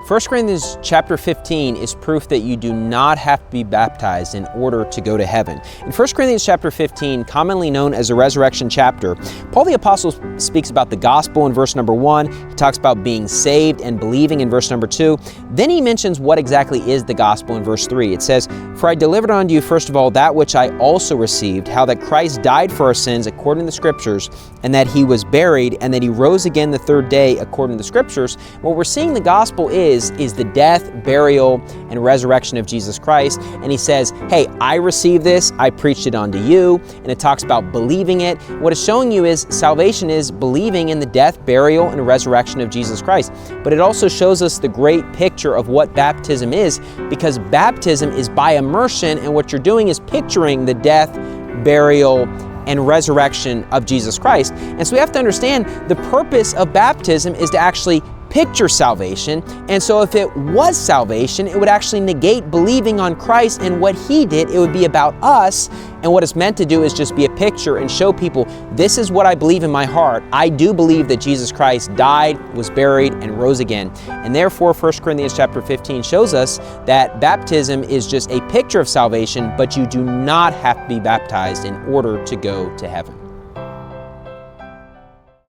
1 Corinthians chapter 15 is proof that you do not have to be baptized in order to go to heaven. In 1 Corinthians chapter 15, commonly known as the resurrection chapter, Paul the Apostle speaks about the gospel in verse number 1. He talks about being saved and believing in verse number 2. Then he mentions what exactly is the gospel in verse 3. It says, "For I delivered unto you first of all that which I also received, how that Christ died for our sins according to the Scriptures, and that he was buried, and that he rose again the third day according to the Scriptures." What we're seeing the gospel is the death, burial, and resurrection of Jesus Christ. And he says, hey, I received this, I preached it unto you, and it talks about believing it. What it's showing you is salvation is believing in the death, burial, and resurrection of Jesus Christ. But it also shows us the great picture of what baptism is, because baptism is by immersion, and what you're doing is picturing the death, burial, and resurrection of Jesus Christ. And so we have to understand the purpose of baptism is to actually picture salvation. And so if it was salvation, it would actually negate believing on Christ and what he did. It would be about us, and what it's meant to do is just be a picture and show people, this is what I believe in my heart. I do believe that Jesus Christ died, was buried, and rose again. And therefore 1 Corinthians chapter 15 shows us that baptism is just a picture of salvation, but you do not have to be baptized in order to go to heaven.